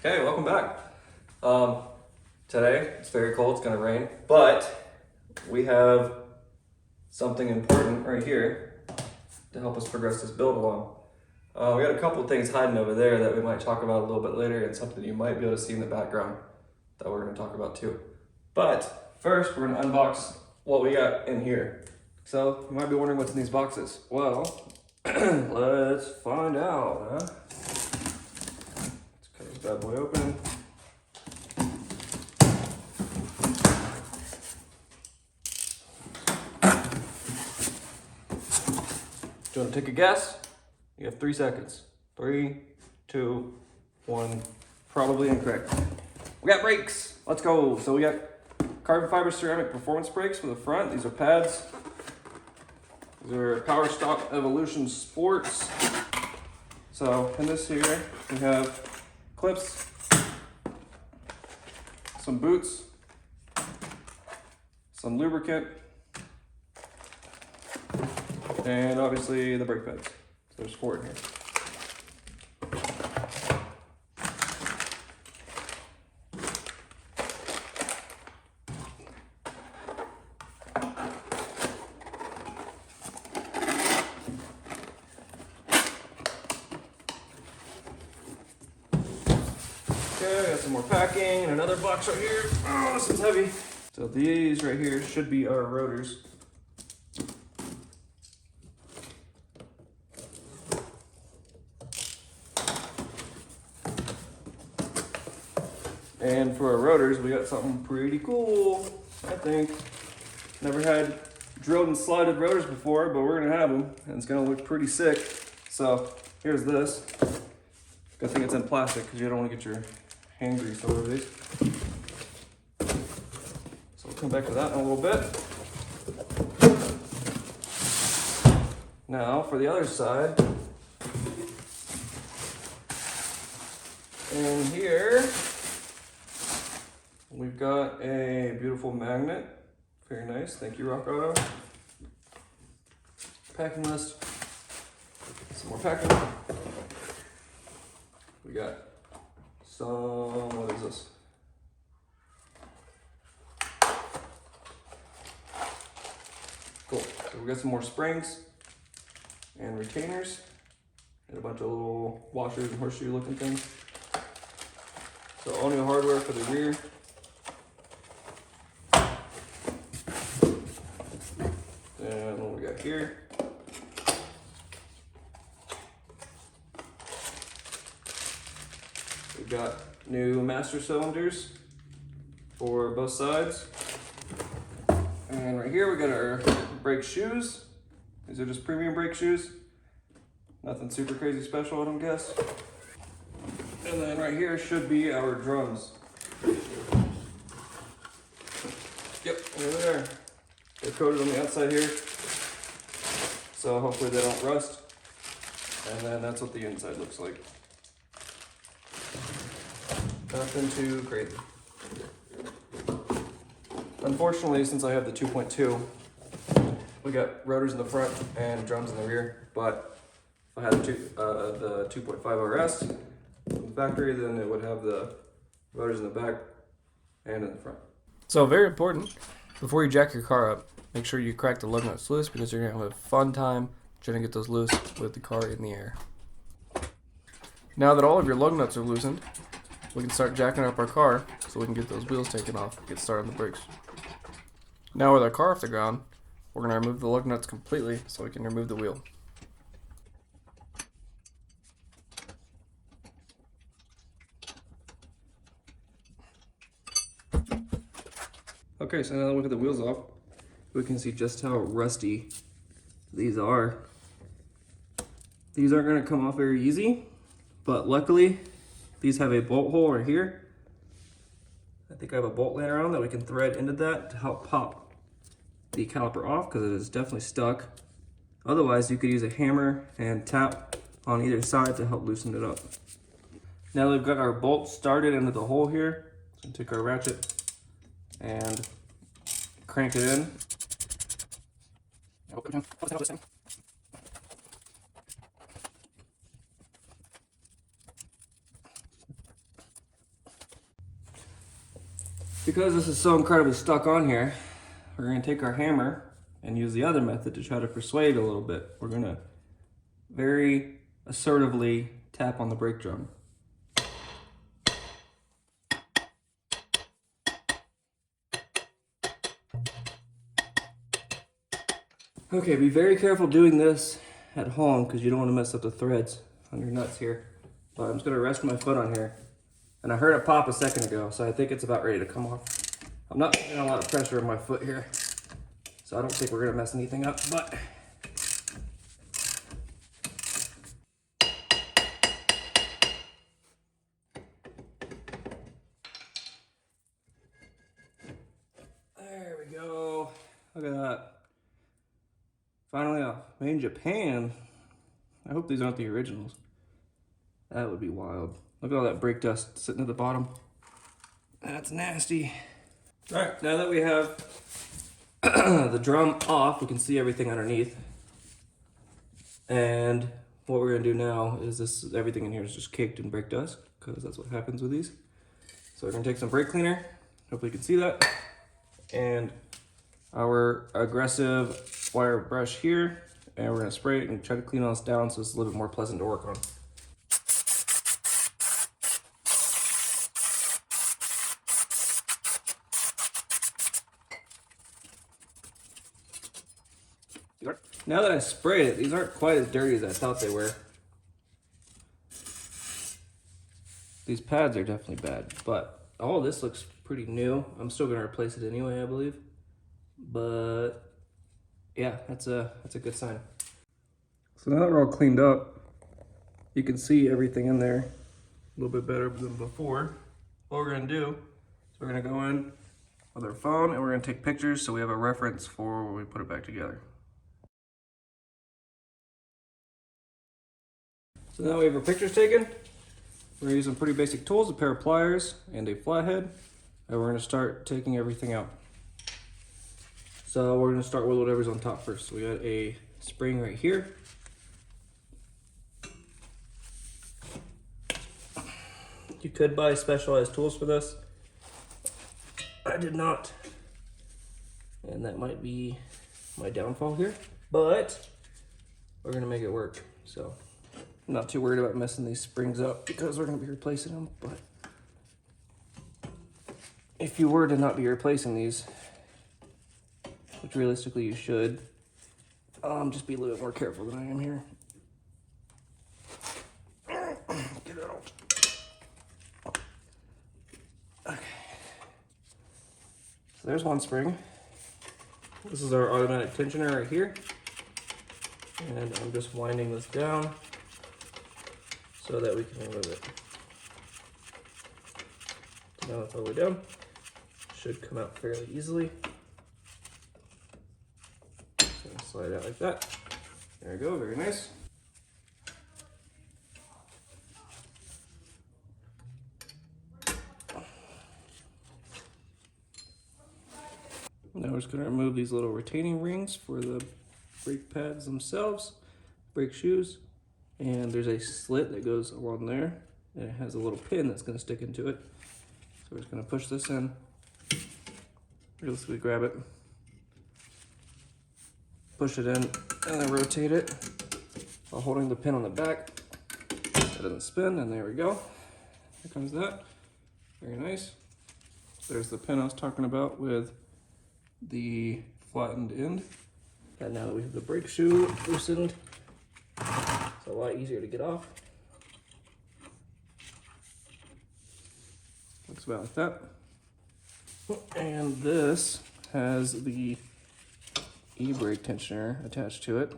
Okay, welcome back. Today, it's very cold, it's gonna rain, but we have something important right here to help us progress this build along. We got a couple of things hiding over there that we might talk about a little bit later, and something you might be able to see in the background that we're gonna talk about too. But first, we're gonna unbox what we got in here. So, you might be wondering what's in these boxes. Well, let's find out, huh? Let's cut this bad boy open. Do you want to take a guess? You have 3 seconds. 3, 2, 1. Probably incorrect. We got brakes. Let's go. So we got carbon fiber ceramic performance brakes for the front. These are pads. These are Power Stop Evolution Sports. So in this here, we have clips, some boots, some lubricant, and obviously the brake pads. So there's 4 in here. Okay, got some more packing and another box right here. Oh, this one's heavy. So these right here should be our rotors. And for our rotors, we got something pretty cool, I think. Never had drilled and slotted rotors before, but we're gonna have them, and it's gonna look pretty sick. So here's this. Good thing it's in plastic, because you don't want to get your hand grease all over these. So we'll come back to that in a little bit. Now for the other side. In here, we've got a beautiful magnet. Very nice. Thank you, Rock Auto. Packing list. Some more packing. We got some, what is this? Cool. So we got some more springs and retainers and a bunch of little washers and horseshoe looking things. So all new hardware for the rear. And what we got here. We've got new master cylinders for both sides. And right here we got our brake shoes. These are just premium brake shoes. Nothing super crazy special, I don't guess. And then right here should be our drums. Yep, there they are. They're coated on the outside here, so hopefully they don't rust. And then that's what the inside looks like. Nothing too crazy. Unfortunately, since I have the 2.2, we got rotors in the front and drums in the rear. But if I had the 2.5 RS from the factory, then it would have the rotors in the back and in the front. So very important, before you jack your car up, make sure you crack the lug nuts loose, because you're going to have a fun time trying to get those loose with the car in the air. Now that all of your lug nuts are loosened, we can start jacking up our car so we can get those wheels taken off and get started on the brakes. Now with our car off the ground, we're going to remove the lug nuts completely so we can remove the wheel. Okay, so now that we get the wheels off, we can see just how rusty these are. These aren't going to come off very easy, but luckily these have a bolt hole right here. I think I have a bolt laying around that we can thread into that to help pop the caliper off, because it is definitely stuck. Otherwise, you could use a hammer and tap on either side to help loosen it up. Now that we've got our bolt started into the hole here, so take our ratchet and crank it in. Because this is so incredibly stuck on here, we're gonna take our hammer and use the other method to try to persuade a little bit. We're gonna very assertively tap on the brake drum. Okay, be very careful doing this at home because you don't want to mess up the threads on your nuts here. But I'm just gonna rest my foot on here. And I heard it pop a second ago, so I think it's about ready to come off. I'm not putting a lot of pressure on my foot here, so I don't think we're gonna mess anything up, but. There we go. Look at that. Finally off. Made in Japan. I hope these aren't the originals. That would be wild. Look at all that brake dust sitting at the bottom. That's nasty. All right, now that we have the drum off, we can see everything underneath. And what we're gonna do now is everything in here is just caked in brake dust because that's what happens with these. So we're gonna take some brake cleaner. Hopefully you can see that. And our aggressive wire brush here. And we're gonna spray it and try to clean all this down so it's a little bit more pleasant to work on. Now that I sprayed it, these aren't quite as dirty as I thought they were. These pads are definitely bad, but all this looks pretty new. I'm still gonna replace it anyway, I believe. But yeah, that's a good sign. So now that we're all cleaned up, you can see everything in there a little bit better than before. What we're gonna do is we're gonna go in with our phone and we're gonna take pictures so we have a reference for when we put it back together. So now we have our pictures taken. We're gonna use some pretty basic tools, a pair of pliers and a flathead, and we're gonna start taking everything out. So we're gonna start with whatever's on top first. So we got a spring right here. You could buy specialized tools for this. I did not. And that might be my downfall here, but we're gonna make it work. So I'm not too worried about messing these springs up because we're gonna be replacing them, but if you were to not be replacing these, which realistically you should, just be a little bit more careful than I am here. Get out. Okay. So there's one spring. This is our automatic tensioner right here. And I'm just winding this down so that we can remove it. Now that's all the way down. Should come out fairly easily. Just gonna slide it out like that. There we go, very nice. Now we're just gonna remove these little retaining rings for the brake pads themselves, brake shoes. And there's a slit that goes along there, and it has a little pin that's gonna stick into it. So we're just gonna push this in, realistically grab it, push it in, and then rotate it while holding the pin on the back. It doesn't spin, and there we go. Here comes that, very nice. There's the pin I was talking about with the flattened end. And now that we have the brake shoe loosened, it's a lot easier to get off. Looks about like that. And this has the e-brake tensioner attached to it.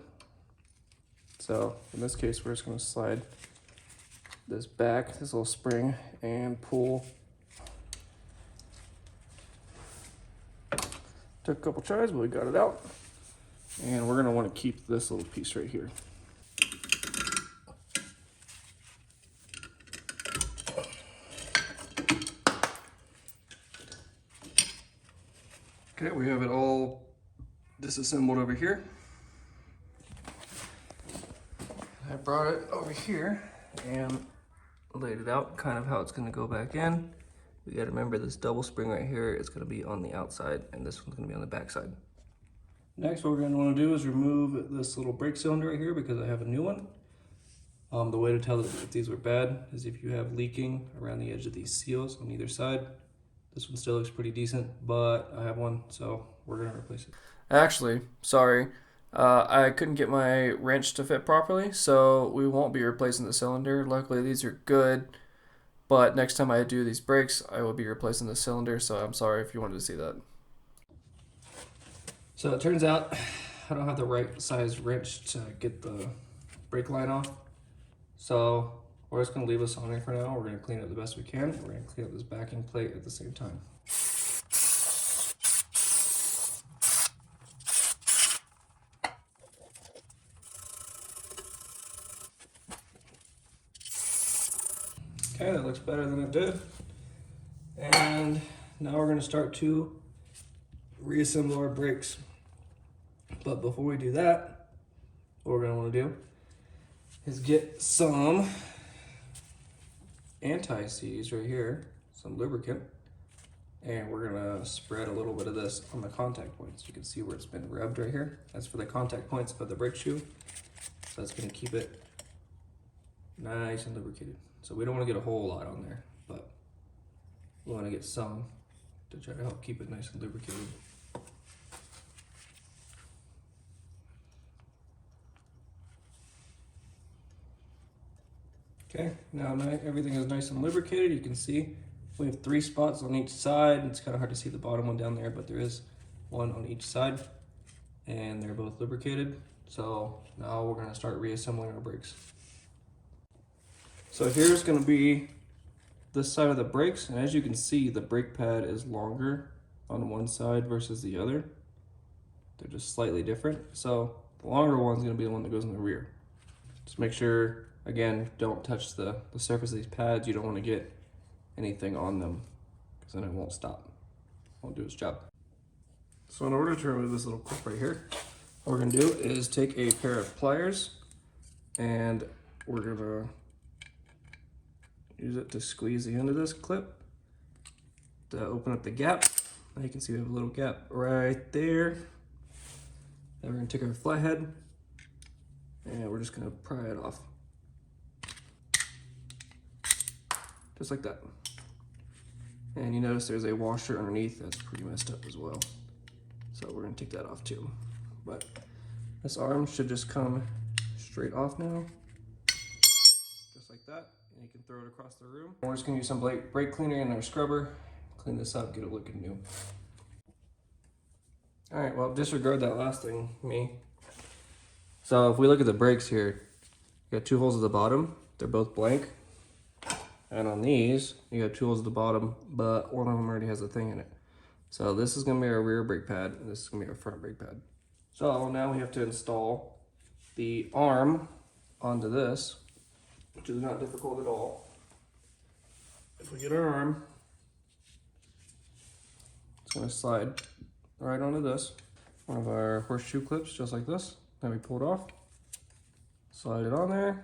So in this case, we're just going to slide this back, this little spring, and pull. Took a couple tries, but we got it out. And we're going to want to keep this little piece right here. Okay, we have it all disassembled over here. I brought it over here and laid it out kind of how it's going to go back in. We gotta remember this double spring right here is gonna be on the outside and this one's gonna be on the back side. Next, what we're gonna wanna do is remove this little brake cylinder right here because I have a new one. The way to tell if these were bad is if you have leaking around the edge of these seals on either side. This one still looks pretty decent, but I have one, so we're gonna replace it. Actually, sorry, I couldn't get my wrench to fit properly, so we won't be replacing the cylinder. Luckily, these are good, but next time I do these brakes, I will be replacing the cylinder, so I'm sorry if you wanted to see that. So it turns out I don't have the right size wrench to get the brake line off. So we're just gonna leave this on here for now. We're gonna clean it up the best we can. We're gonna clean up this backing plate at the same time. Okay, that looks better than it did. And now we're gonna start to reassemble our brakes. But before we do that, what we're gonna wanna do is get some anti-seize right here, some lubricant, and we're gonna spread a little bit of this on the contact points. You can see where it's been rubbed right here. That's for the contact points of the brake shoe. So that's gonna keep it nice and lubricated. So we don't wanna get a whole lot on there, but we wanna get some to try to help keep it nice and lubricated. Okay, now everything is nice and lubricated. You can see we have 3 spots on each side. It's kind of hard to see the bottom one down there, but there is one on each side, and they're both lubricated. So now we're gonna start reassembling our brakes. So here's gonna be this side of the brakes, and as you can see, the brake pad is longer on one side versus the other. They're just slightly different. So the longer one's gonna be the one that goes in the rear. Just make sure, again, don't touch the surface of these pads. You don't want to get anything on them because then it won't stop. Won't do its job. So in order to remove this little clip right here, what we're going to do is take a pair of pliers and we're going to use it to squeeze the end of this clip to open up the gap. Now you can see we have a little gap right there. Then we're going to take our flathead and we're just going to pry it off. Just like that. And you notice there's a washer underneath that's pretty messed up as well. So we're gonna take that off too. But this arm should just come straight off now. Just like that. And you can throw it across the room. We're just gonna use some brake cleaner and our scrubber. Clean this up, get it looking new. All right, well, disregard that last thing, me. So if we look at the brakes here, you got 2 holes at the bottom. They're both blank. And on these, you have 2 holes at the bottom, but one of them already has a thing in it. So this is gonna be our rear brake pad, and this is gonna be our front brake pad. So now we have to install the arm onto this, which is not difficult at all. If we get our arm, it's gonna slide right onto this. One of our horseshoe clips, just like this. Then we pull it off, slide it on there.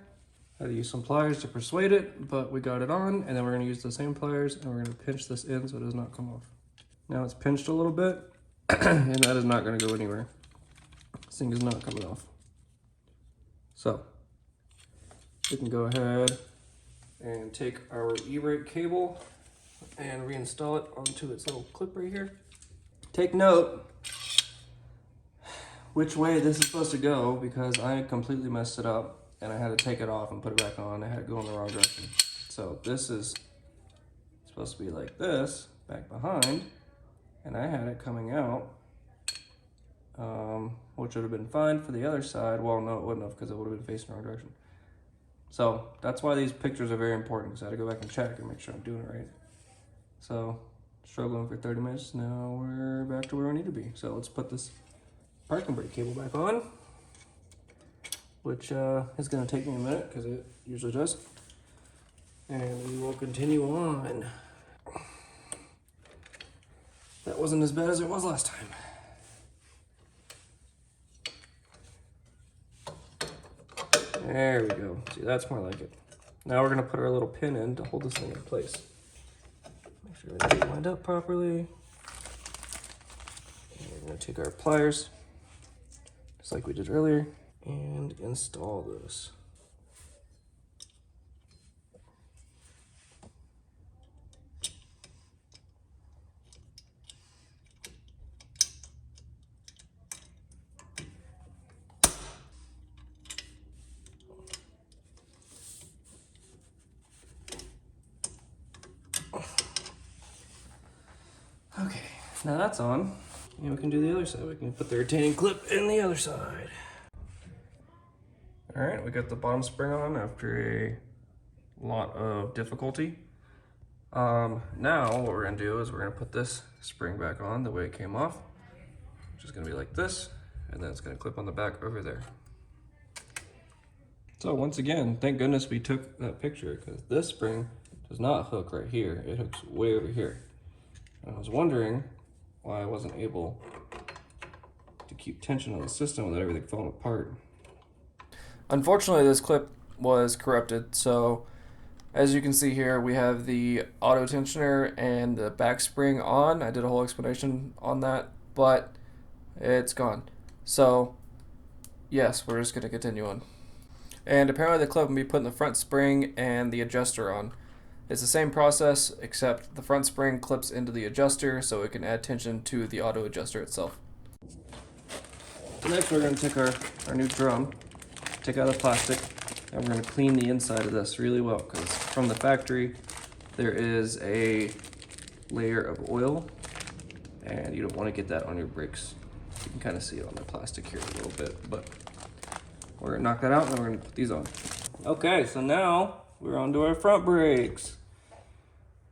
Had to use some pliers to persuade it, but we got it on, and then we're gonna use the same pliers and we're gonna pinch this in so it does not come off. Now it's pinched a little bit, and that is not gonna go anywhere. This thing is not coming off. So, we can go ahead and take our e-brake cable and reinstall it onto its little clip right here. Take note which way this is supposed to go because I completely messed it up. And I had to take it off and put it back on. I had it go in the wrong direction. So this is supposed to be like this, back behind, and I had it coming out, which would have been fine for the other side. Well, no, it wouldn't have because it would have been facing the wrong direction. So that's why these pictures are very important because I had to go back and check and make sure I'm doing it right. So struggling for 30 minutes, now we're back to where we need to be. So let's put this parking brake cable back on, which is going to take me a minute because it usually does. And we will continue on. That wasn't as bad as it was last time. There we go. See, that's more like it. Now we're going to put our little pin in to hold this thing in place. Make sure that's lined up properly. And we're going to take our pliers, just like we did earlier, and install this. Okay, now that's on, and we can do the other side. We can put the retaining clip in the other side. All right, we got the bottom spring on after a lot of difficulty. Now what we're gonna do is we're gonna put this spring back on the way it came off, which is gonna be like this, and then it's gonna clip on the back over there. So once again, thank goodness we took that picture, because this spring does not hook right here. It hooks way over here. And I was wondering why I wasn't able to keep tension on the system without everything falling apart. Unfortunately, this clip was corrupted, so as you can see here, we have the auto tensioner and the back spring on. I did a whole explanation on that, but it's gone. So yes, we're just gonna continue on. And apparently the clip will be putting the front spring and the adjuster on. It's the same process, except the front spring clips into the adjuster so it can add tension to the auto adjuster itself. So next we're going to take our new drum, take out the plastic, and we're going to clean the inside of this really well, because from the factory there is a layer of oil and you don't want to get that on your brakes. You can kind of see it on the plastic here a little bit, but we're going to knock that out and then we're going to put these on. Okay, so now we're on to our front brakes.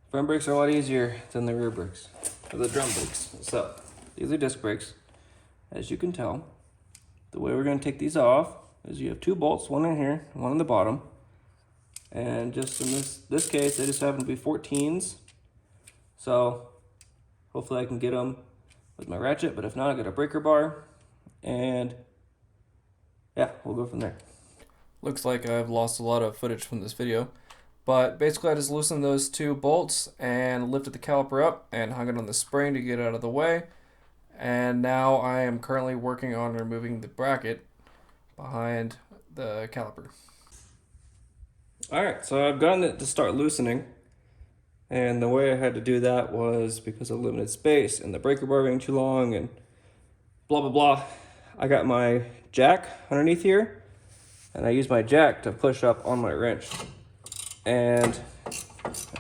Front brakes are a lot easier than the rear brakes, or the drum brakes. So these are disc brakes. As you can tell, the way we're going to take these off is you have two bolts, one in here, one in the bottom. And just in this case, they just happen to be 14s. So hopefully I can get them with my ratchet, but if not, I got a breaker bar. And yeah, we'll go from there. Looks like I've lost a lot of footage from this video, but basically I just loosened those two bolts and lifted the caliper up and hung it on the spring to get it out of the way. And now I am currently working on removing the bracket behind the caliper. All right, so I've gotten it to start loosening, and the way I had to do that was because of limited space and the breaker bar being too long and blah, blah, blah. I got my jack underneath here, and I use my jack to push up on my wrench. And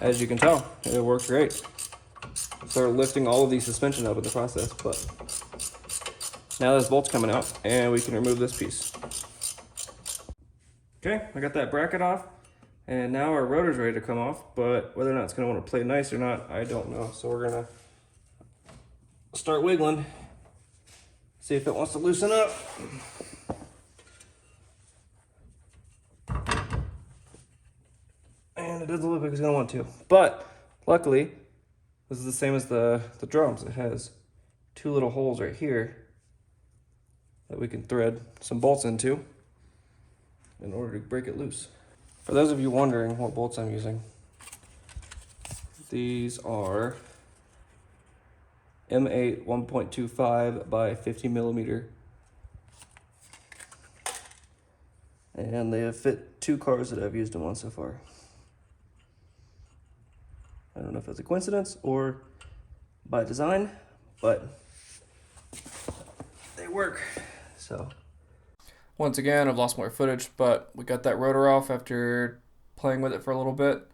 as you can tell, it works great. Started lifting all of the suspension up in the process, but now this bolt's coming out and we can remove this piece. Okay, I got that bracket off, and now our rotor's ready to come off, but whether or not it's gonna want to play nice or not, I don't know. So we're gonna start wiggling, see if it wants to loosen up. And it doesn't look like it's gonna want to, but luckily this is the same as the drums. It has two little holes right here that we can thread some bolts into in order to break it loose. For those of you wondering what bolts I'm using, these are M8 1.25 by 50 millimeter. And they have fit two cars that I've used them on so far. I don't know if it's a coincidence or by design, but they work. So once again, I've lost more footage, but we got that rotor off after playing with it for a little bit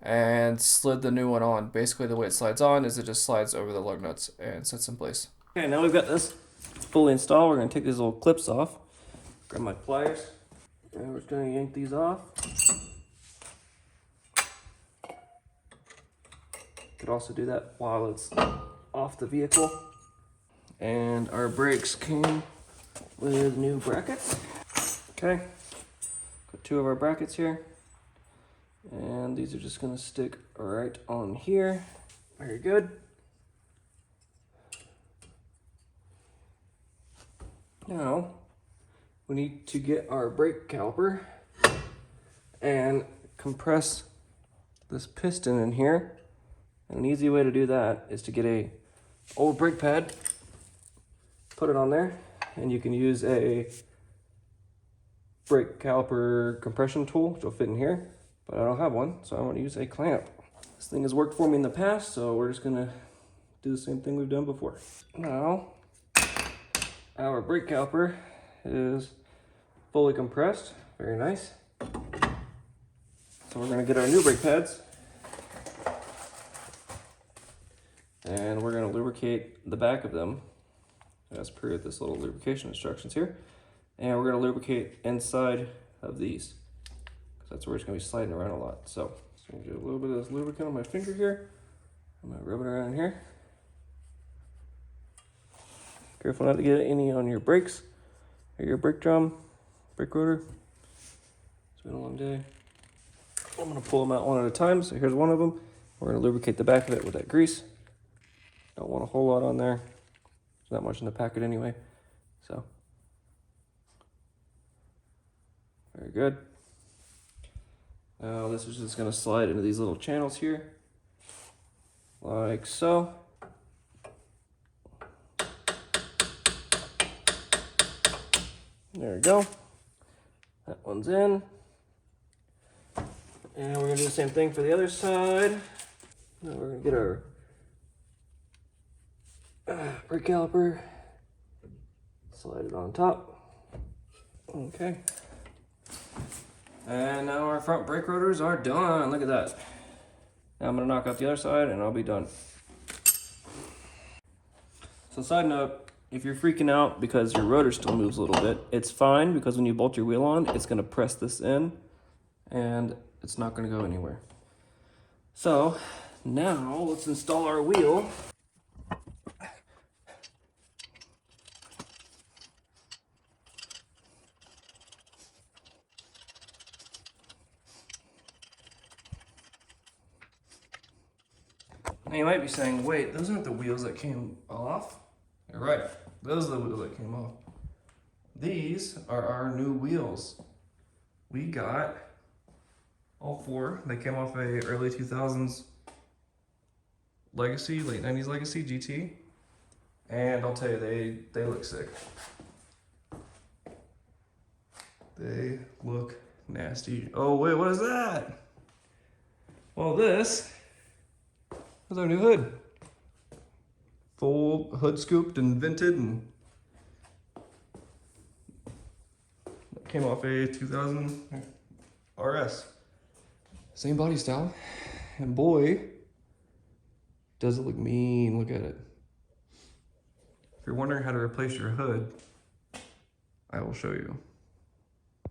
and slid the new one on. Basically the way it slides on is it just slides over the lug nuts and sits in place. Okay, now we've got this fully installed. We're gonna take these little clips off, grab my pliers, and we're just gonna yank these off. Could also do that while it's off the vehicle. And our brakes came with new brackets. Okay, got two of our brackets here. And these are just gonna stick right on here. Very good. Now, we need to get our brake caliper and compress this piston in here And an easy way to do that is to get a old brake pad, put it on there, and you can use a brake caliper compression tool, which will fit in here, but I don't have one, so I'm gonna use a clamp. This thing has worked for me in the past, so we're just gonna do the same thing we've done before. Now, our brake caliper is fully compressed, very nice. So we're gonna get our new brake pads, and we're gonna lubricate the back of them as per this little lubrication instructions here. And we're gonna lubricate inside of these, because that's where it's gonna be sliding around a lot. So I'm gonna get a little bit of this lubricant on my finger here. I'm gonna rub it around here. Careful not to get any on your brakes or your brake drum, brake rotor. It's been a long day. I'm gonna pull them out one at a time. So here's one of them. We're gonna lubricate the back of it with that grease. Don't want a whole lot on there. There's not much in the packet anyway. So, very good. Now this is just gonna slide into these little channels here, like so. There we go. That one's in. And we're gonna do the same thing for the other side. Now we're gonna get our brake caliper, slide it on top. Okay. And now our front brake rotors are done. Look at that. Now I'm gonna knock out the other side and I'll be done. So side note, if you're freaking out because your rotor still moves a little bit, it's fine, because when you bolt your wheel on, it's gonna press this in and it's not gonna go anywhere. So now let's install our wheel. Now you might be saying, wait, those aren't the wheels that came off? You're right, those are the wheels that came off. These are our new wheels. We got all four. They came off a early 2000s Legacy, late 90s Legacy GT. And I'll tell you, they look sick. They look nasty. Oh wait, what is that? Well, this is our new hood. Full hood scooped and vented, and came off a 2000 RS. Same body style, and boy, does it look mean. Look at it. If you're wondering how to replace your hood, I will show you.